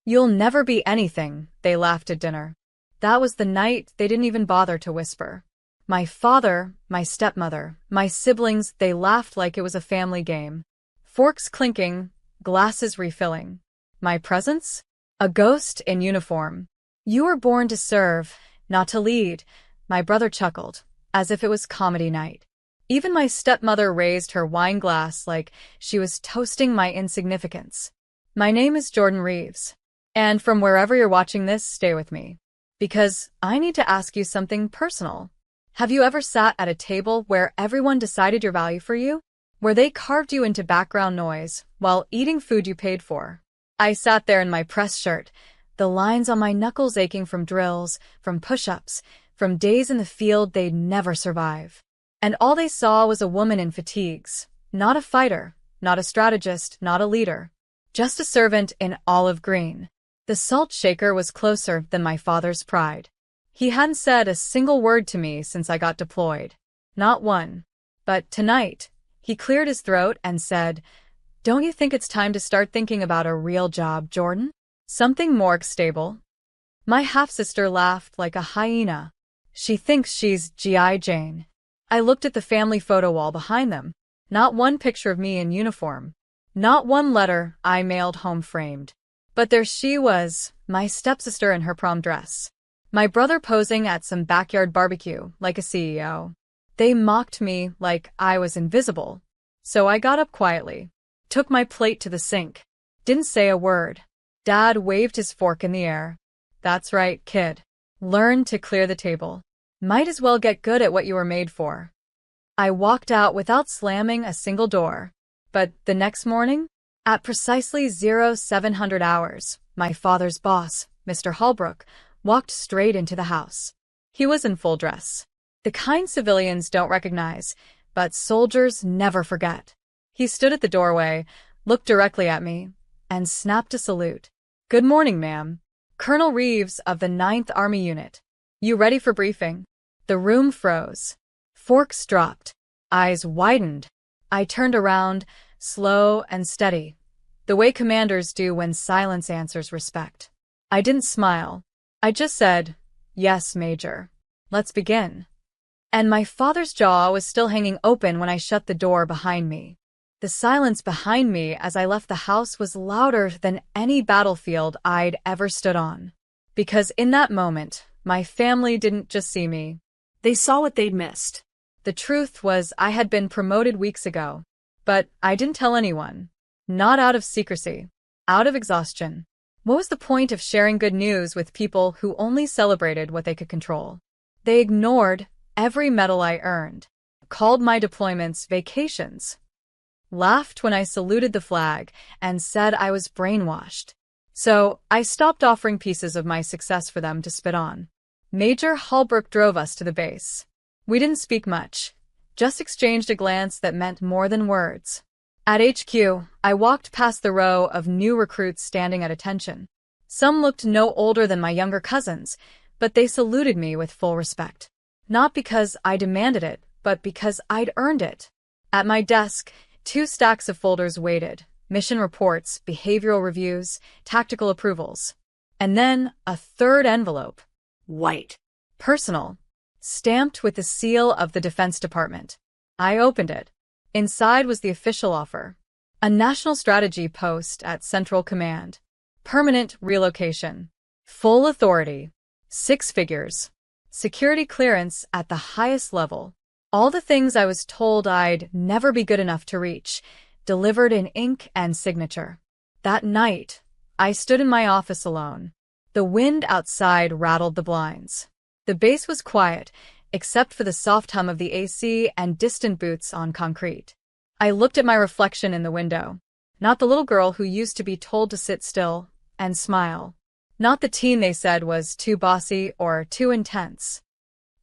"You'll never be anything," they laughed at dinner. That was the night they didn't even bother to whisper. My father, my stepmother, my siblings, they laughed like it was a family game. Forks clinking, glasses refilling. My presence? A ghost in uniform. "You were born to serve, not to lead," my brother chuckled, as if it was comedy night. Even my stepmother raised her wine glass like she was toasting my insignificance. My name is Jordan Reeves. And from wherever you're watching this, stay with me. Because I need to ask you something personal. Have you ever sat at a table where everyone decided your value for you? Where they carved you into background noise while eating food you paid for? I sat there in my press shirt, the lines on my knuckles aching from drills, from push-ups, from days in the field they'd never survive. And all they saw was a woman in fatigues, not a fighter, not a strategist, not a leader, just a servant in olive green. The salt shaker was closer than my father's pride. He hadn't said a single word to me since I got deployed. Not one. But tonight, he cleared his throat and said, "Don't you think it's time to start thinking about a real job, Jordan? Something more stable?" My half-sister laughed like a hyena. She thinks she's G.I. Jane. I looked at the family photo wall behind them. Not one picture of me in uniform. Not one letter I mailed home framed. But there she was, my stepsister in her prom dress. My brother posing at some backyard barbecue like a CEO. They mocked me like I was invisible. So I got up quietly, took my plate to the sink, didn't say a word. Dad waved his fork in the air. "That's right, kid. Learn to clear the table. Might as well get good at what you were made for." I walked out without slamming a single door. But the next morning, at precisely 0700 hours, my father's boss, Mr. Holbrook, walked straight into the house. He was in full dress. The kind civilians don't recognize, but soldiers never forget. He stood at the doorway, looked directly at me, and snapped a salute. "Good morning, ma'am. Colonel Reeves of the 9th Army Unit. You ready for briefing?" The room froze. Forks dropped. Eyes widened. I turned around, slow and steady, the way commanders do when silence answers respect. I didn't smile. I just said, "Yes, Major. Let's begin." And my father's jaw was still hanging open when I shut the door behind me. The silence behind me as I left the house was louder than any battlefield I'd ever stood on. Because in that moment, my family didn't just see me. They saw what they'd missed. The truth was I had been promoted weeks ago. But I didn't tell anyone. Not out of secrecy. Out of exhaustion. What was the point of sharing good news with people who only celebrated what they could control? They ignored every medal I earned, called my deployments vacations, laughed when I saluted the flag, and said I was brainwashed. So I stopped offering pieces of my success for them to spit on. Major Holbrook drove us to the base. We didn't speak much, just exchanged a glance that meant more than words. At HQ, I walked past the row of new recruits standing at attention. Some looked no older than my younger cousins, but they saluted me with full respect. Not because I demanded it, but because I'd earned it. At my desk, 2 stacks of folders waited, mission reports, behavioral reviews, tactical approvals. And then a 3rd envelope. White. Personal. Stamped with the seal of the Defense Department. I opened it. Inside was the official offer. A national strategy post at Central Command. Permanent relocation. Full authority. 6 figures. Security clearance at the highest level. All the things I was told I'd never be good enough to reach, delivered in ink and signature. That night, I stood in my office alone. The wind outside rattled the blinds. The base was quiet, except for the soft hum of the AC and distant boots on concrete. I looked at my reflection in the window. Not the little girl who used to be told to sit still and smile. Not the teen they said was too bossy or too intense.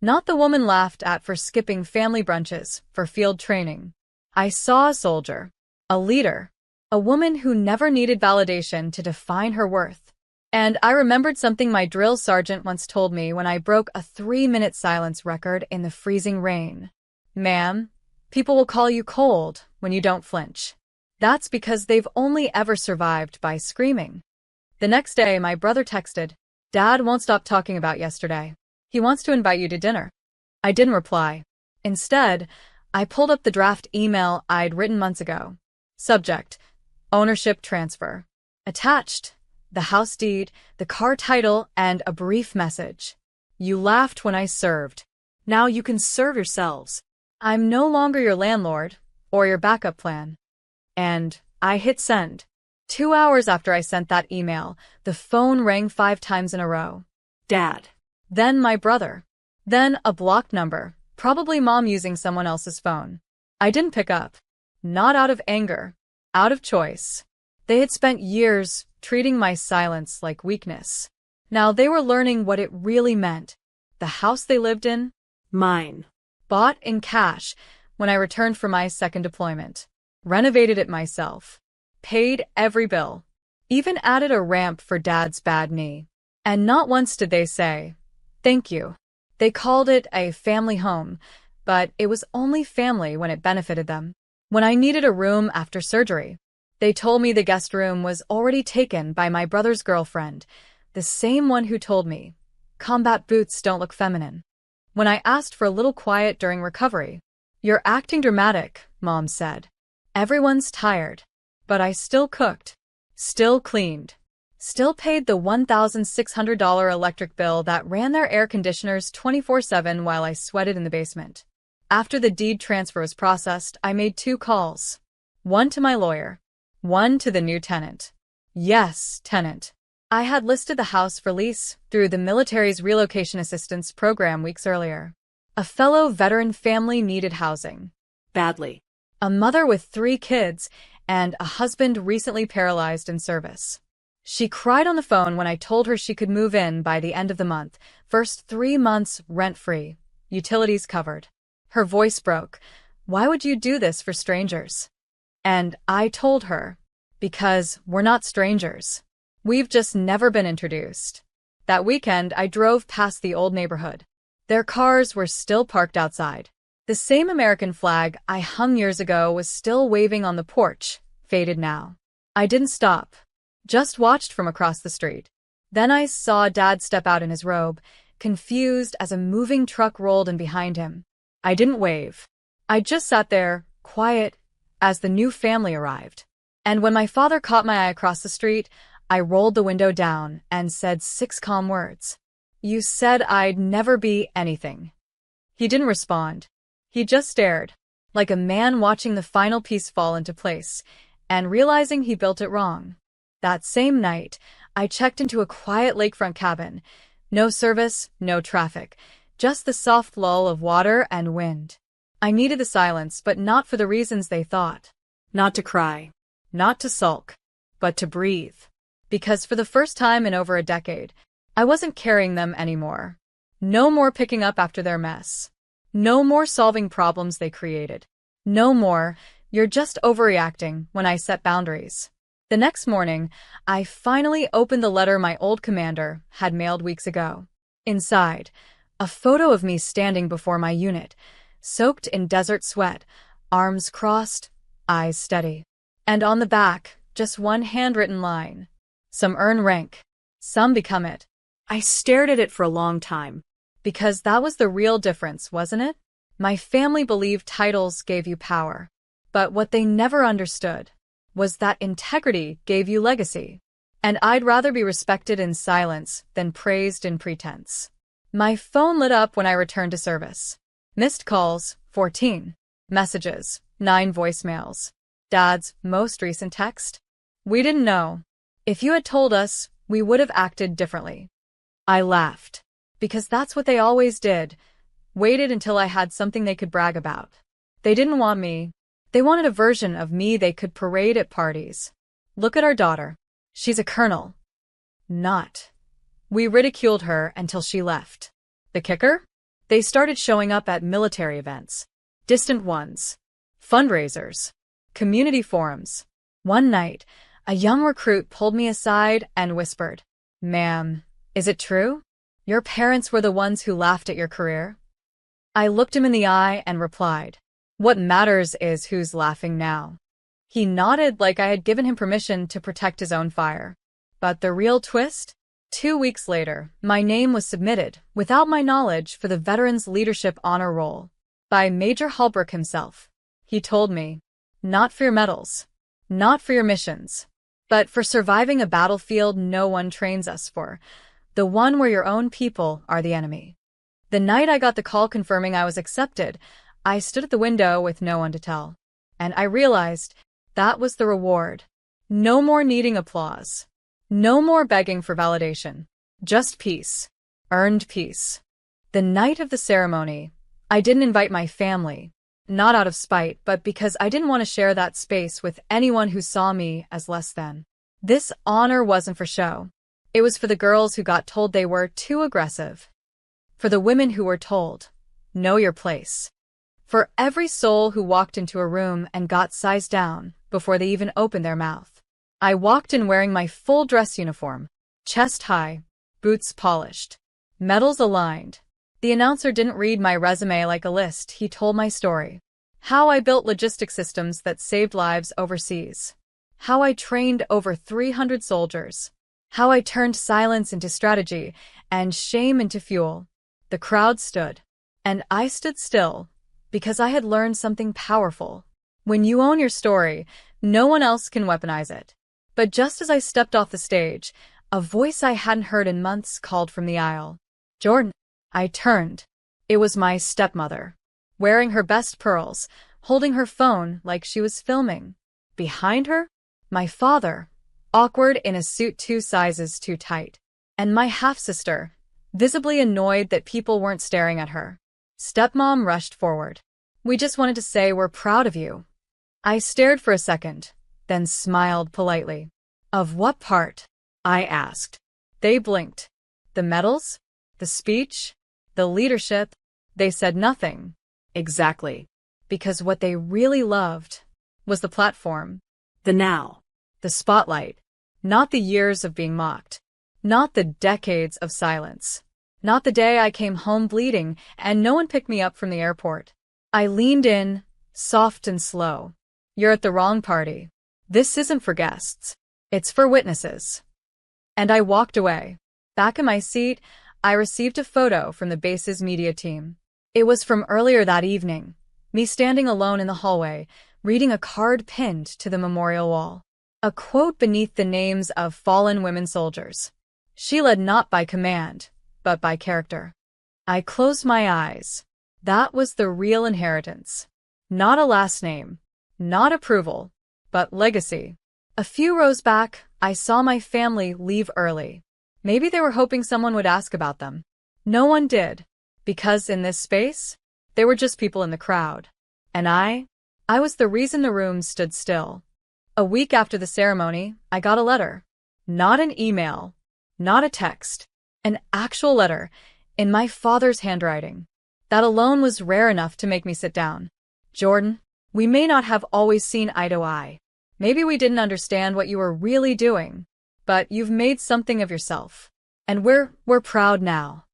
Not the woman laughed at for skipping family brunches for field training. I saw a soldier, a leader, a woman who never needed validation to define her worth. And I remembered something my drill sergeant once told me when I broke a 3-minute silence record in the freezing rain. "Ma'am, people will call you cold when you don't flinch. That's because they've only ever survived by screaming. The next day, my brother texted, "Dad won't stop talking about yesterday. He wants to invite you to dinner." I didn't reply. Instead, I pulled up the draft email I'd written months ago. Subject: ownership transfer. Attached: the house deed, the car title, and a brief message. "You laughed when I served. Now you can serve yourselves. I'm no longer your landlord or your backup plan." And I hit send. 2 hours after I sent that email, the phone rang 5 times in a row. Dad. Then my brother. Then a blocked number, probably mom using someone else's phone. I didn't pick up. Not out of anger. Out of choice. They had spent years treating my silence like weakness. Now they were learning what it really meant. The house they lived in? Mine. Bought in cash when I returned from my second deployment. Renovated it myself. Paid every bill. Even added a ramp for Dad's bad knee. And not once did they say, "Thank you." They called it a family home, but it was only family when it benefited them. When I needed a room after surgery, they told me the guest room was already taken by my brother's girlfriend, the same one who told me, "Combat boots don't look feminine." When I asked for a little quiet during recovery, "You're acting dramatic," Mom said. "Everyone's tired." But I still cooked, still cleaned, still paid the $1,600 electric bill that ran their air conditioners 24/7 while I sweated in the basement. After the deed transfer was processed, I made 2 calls. One to my lawyer, one to the new tenant. Yes, tenant. I had listed the house for lease through the military's relocation assistance program weeks earlier. A fellow veteran family needed housing. Badly. A mother with 3 kids and a husband recently paralyzed in service. She cried on the phone when I told her she could move in by the end of the month, first 3 months rent-free, utilities covered. Her voice broke. "Why would you do this for strangers?" And I told her, "Because we're not strangers. We've just never been introduced." That weekend, I drove past the old neighborhood. Their cars were still parked outside. The same American flag I hung years ago was still waving on the porch, faded now. I didn't stop, just watched from across the street. Then I saw Dad step out in his robe, confused as a moving truck rolled in behind him. I didn't wave. I just sat there, quiet, as the new family arrived. And when my father caught my eye across the street, I rolled the window down and said 6 calm words. "You said I'd never be anything." He didn't respond. He just stared, like a man watching the final piece fall into place, and realizing he built it wrong. That same night, I checked into a quiet lakefront cabin. No service, no traffic, just the soft lull of water and wind. I needed the silence, but not for the reasons they thought. Not to cry, not to sulk, but to breathe. Because for the first time in over a decade, I wasn't carrying them anymore. No more picking up after their mess. No more solving problems they created. No more, "You're just overreacting," when I set boundaries. The next morning, I finally opened the letter my old commander had mailed weeks ago. Inside, a photo of me standing before my unit, soaked in desert sweat, arms crossed, eyes steady. And on the back, just one handwritten line. "Some earn rank, some become it." I stared at it for a long time. Because that was the real difference, wasn't it? My family believed titles gave you power. But what they never understood was that integrity gave you legacy. And I'd rather be respected in silence than praised in pretense. My phone lit up when I returned to service. Missed calls, 14. Messages, 9 voicemails. Dad's most recent text? "We didn't know. If you had told us, we would have acted differently." I laughed. Because that's what they always did. Waited until I had something they could brag about. They didn't want me. They wanted a version of me they could parade at parties. "Look at our daughter. She's a colonel." Not. We ridiculed her until she left. The kicker? They started showing up at military events. Distant ones. Fundraisers. Community forums. One night, a young recruit pulled me aside and whispered, "Ma'am, is it true? Your parents were the ones who laughed at your career?" I looked him in the eye and replied, "What matters is who's laughing now." He nodded like I had given him permission to protect his own fire. But the real twist? 2 weeks later, my name was submitted, without my knowledge, for the Veterans Leadership Honor Roll by Major Holbrook himself. He told me, "Not for your medals, not for your missions, but for surviving a battlefield no one trains us for, the one where your own people are the enemy." The night I got the call confirming I was accepted, I stood at the window with no one to tell. And I realized that was the reward. No more needing applause. No more begging for validation. Just peace. Earned peace. The night of the ceremony, I didn't invite my family, not out of spite, but because I didn't want to share that space with anyone who saw me as less than. This honor wasn't for show. It was for the girls who got told they were too aggressive. For the women who were told, "Know your place." For every soul who walked into a room and got sized down before they even opened their mouth. I walked in wearing my full dress uniform, chest high, boots polished, medals aligned. The announcer didn't read my resume like a list, he told my story. How I built logistics systems that saved lives overseas. How I trained over 300 soldiers. How I turned silence into strategy and shame into fuel. The crowd stood, and I stood still, because I had learned something powerful. When you own your story, no one else can weaponize it. But just as I stepped off the stage, a voice I hadn't heard in months called from the aisle. "Jordan." I turned. It was my stepmother, wearing her best pearls, holding her phone like she was filming. Behind her, my father, awkward in a suit 2 sizes too tight, and my half-sister, visibly annoyed that people weren't staring at her. Stepmom rushed forward. "We just wanted to say we're proud of you." I stared for a second, then smiled politely. "Of what part?" I asked. They blinked. The medals? The speech? The leadership? They said nothing. Exactly. Because what they really loved was the platform. The now. The spotlight. Not the years of being mocked. Not the decades of silence. Not the day I came home bleeding and no one picked me up from the airport. I leaned in, soft and slow. "You're at the wrong party. This isn't for guests. It's for witnesses." And I walked away. Back in my seat, I received a photo from the base's media team. It was from earlier that evening, me standing alone in the hallway, reading a card pinned to the memorial wall. A quote beneath the names of fallen women soldiers. She led not by command, but by character. I closed my eyes. That was the real inheritance. Not a last name, not approval, but legacy. A few rows back, I saw my family leave early. Maybe they were hoping someone would ask about them. No one did, because in this space, they were just people in the crowd. And I was the reason the room stood still. A week after the ceremony, I got a letter. Not an email, not a text, an actual letter, in my father's handwriting. That alone was rare enough to make me sit down. "Jordan, we may not have always seen eye to eye. Maybe we didn't understand what you were really doing, but you've made something of yourself. And we're proud now."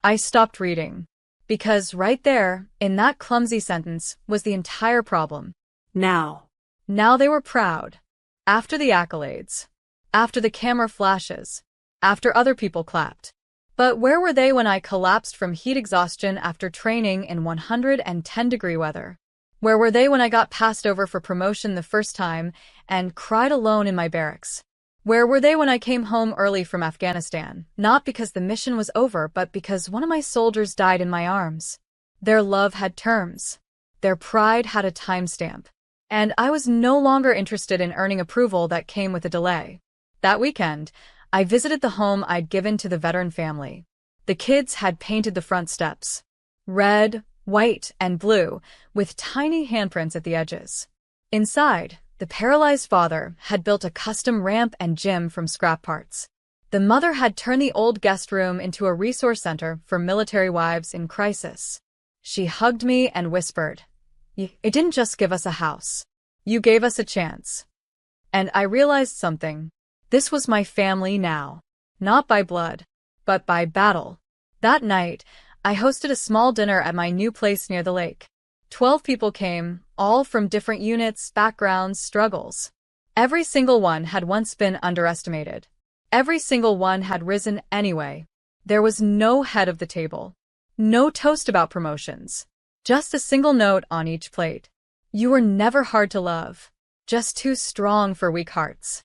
I stopped reading, because right there, in that clumsy sentence, was the entire problem. Now they were proud. After the accolades. After the camera flashes. After other people clapped. But where were they when I collapsed from heat exhaustion after training in 110-degree weather? Where were they when I got passed over for promotion the first time and cried alone in my barracks? Where were they when I came home early from Afghanistan, not because the mission was over, but because one of my soldiers died in my arms? Their love had terms. Their pride had a timestamp. And I was no longer interested in earning approval that came with a delay. That weekend, I visited the home I'd given to the veteran family. The kids had painted the front steps. Red, white, and blue, with tiny handprints at the edges. Inside, the paralyzed father had built a custom ramp and gym from scrap parts. The mother had turned the old guest room into a resource center for military wives in crisis. She hugged me and whispered, "It didn't just give us a house. You gave us a chance." And I realized something. This was my family now. Not by blood, but by battle. That night, I hosted a small dinner at my new place near the lake. 12 people came, all from different units, backgrounds, struggles. Every single one had once been underestimated. Every single one had risen anyway. There was no head of the table. No toast about promotions. Just a single note on each plate. You were never hard to love. Just too strong for weak hearts.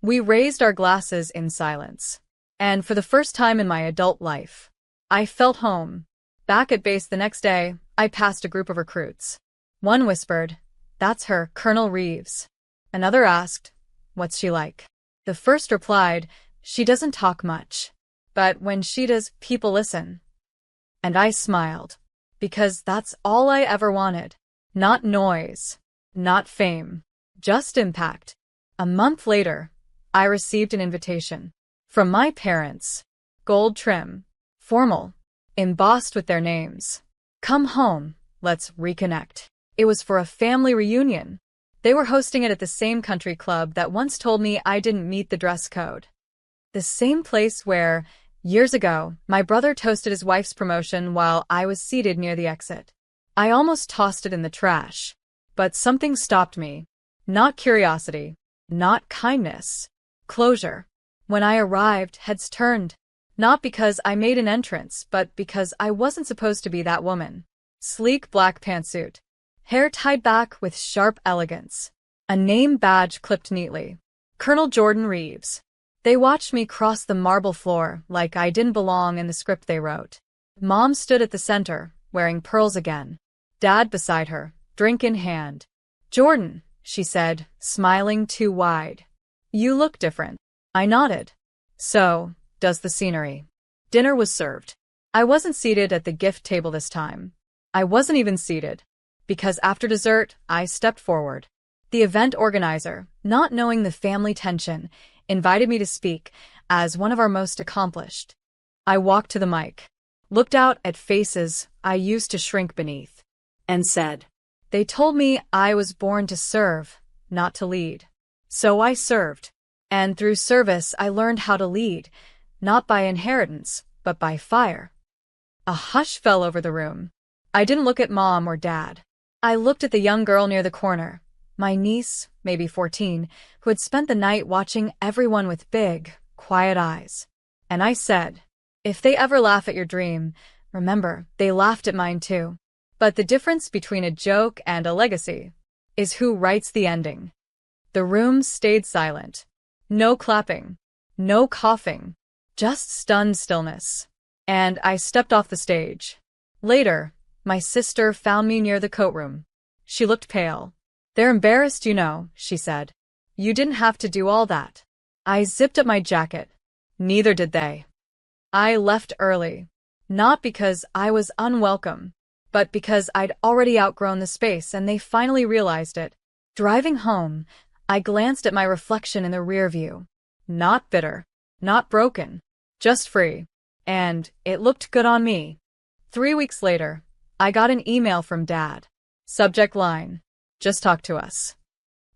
We raised our glasses in silence. And for the first time in my adult life, I felt home. Back at base the next day, I passed a group of recruits. One whispered, "That's her, Colonel Reeves." Another asked, "What's she like?" The first replied, "She doesn't talk much. But when she does, people listen." And I smiled. Because that's all I ever wanted. Not noise. Not fame. Just impact. A month later, I received an invitation. From my parents. Gold trim. Formal. Embossed with their names. "Come home, let's reconnect." It was for a family reunion. They were hosting it at the same country club that once told me I didn't meet the dress code. The same place where, years ago, my brother toasted his wife's promotion while I was seated near the exit. I almost tossed it in the trash. But something stopped me. Not curiosity. Not kindness. Closure. When I arrived, heads turned. Not because I made an entrance, but because I wasn't supposed to be that woman. Sleek black pantsuit. Hair tied back with sharp elegance. A name badge clipped neatly. Colonel Jordan Reeves. They watched me cross the marble floor like I didn't belong in the script they wrote. Mom stood at the center, wearing pearls again. Dad beside her, drink in hand. "Jordan," she said, smiling too wide. "You look different." I nodded. "So, does the scenery." Dinner was served. I wasn't seated at the gift table this time. I wasn't even seated. Because after dessert, I stepped forward. The event organizer, not knowing the family tension, invited me to speak as one of our most accomplished. I walked to the mic, looked out at faces I used to shrink beneath, and said, "They told me I was born to serve, not to lead. So I served. And through service I learned how to lead, not by inheritance, but by fire." A hush fell over the room. I didn't look at Mom or Dad. I looked at the young girl near the corner, my niece, maybe 14, who had spent the night watching everyone with big, quiet eyes. And I said, "If they ever laugh at your dream, remember, they laughed at mine too. But the difference between a joke and a legacy is who writes the ending." The room stayed silent. No clapping. No coughing. Just stunned stillness. And I stepped off the stage. Later, my sister found me near the coat room. She looked pale. "They're embarrassed, you know," she said. "You didn't have to do all that." I zipped up my jacket. Neither did they. I left early. Not because I was unwelcome, but because I'd already outgrown the space and they finally realized it. Driving home, I glanced at my reflection in the rear view. Not bitter. Not broken. Just free. And it looked good on me. 3 weeks later, I got an email from Dad. Subject line, "Just talk to us."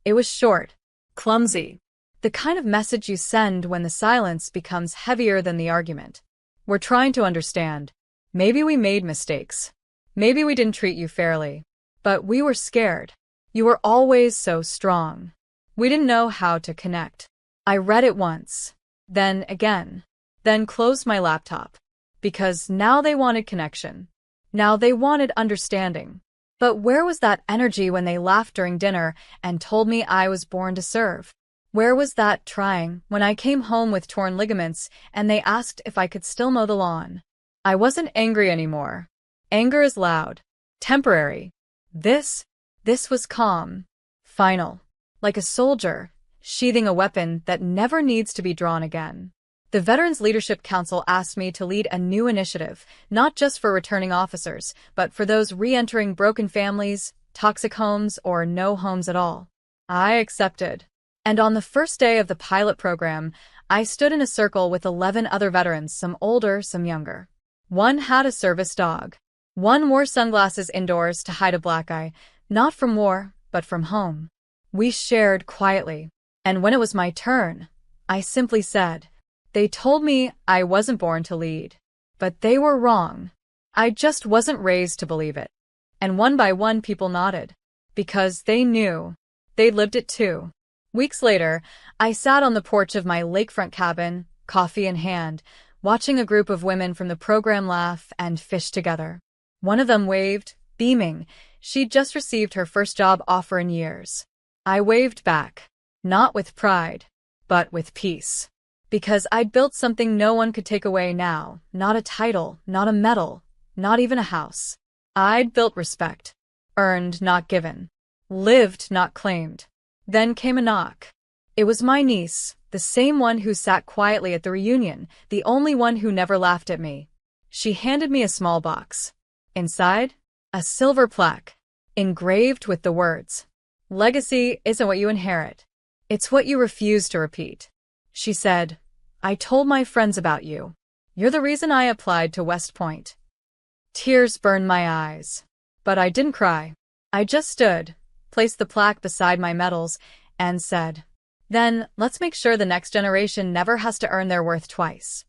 It was short, clumsy. The kind of message you send when the silence becomes heavier than the argument. "We're trying to understand. Maybe we made mistakes. Maybe we didn't treat you fairly. But we were scared. You were always so strong. We didn't know how to connect." I read it once. Then again. Then closed my laptop. Because now they wanted connection. Now they wanted understanding. But where was that energy when they laughed during dinner and told me I was born to serve? Where was that trying when I came home with torn ligaments and they asked if I could still mow the lawn? I wasn't angry anymore. Anger is loud. Temporary. This was calm. Final. Like a soldier, sheathing a weapon that never needs to be drawn again. The Veterans Leadership Council asked me to lead a new initiative, not just for returning officers, but for those re-entering broken families, toxic homes, or no homes at all. I accepted. And on the first day of the pilot program, I stood in a circle with 11 other veterans, some older, some younger. One had a service dog. One wore sunglasses indoors to hide a black eye, not from war, but from home. We shared quietly. And when it was my turn, I simply said, "They told me I wasn't born to lead. But they were wrong. I just wasn't raised to believe it." And one by one people nodded. Because they knew. They'd lived it too. Weeks later, I sat on the porch of my lakefront cabin, coffee in hand, watching a group of women from the program laugh and fish together. One of them waved, beaming. She'd just received her first job offer in years. I waved back, not with pride, but with peace. Because I'd built something no one could take away now, not a title, not a medal, not even a house. I'd built respect, earned, not given, lived, not claimed. Then came a knock. It was my niece, the same one who sat quietly at the reunion, the only one who never laughed at me. She handed me a small box. Inside, a silver plaque, engraved with the words, "Legacy isn't what you inherit. It's what you refuse to repeat." She said, "I told my friends about you. You're the reason I applied to West Point." Tears burned my eyes. But I didn't cry. I just stood, placed the plaque beside my medals, and said, "Then, let's make sure the next generation never has to earn their worth twice."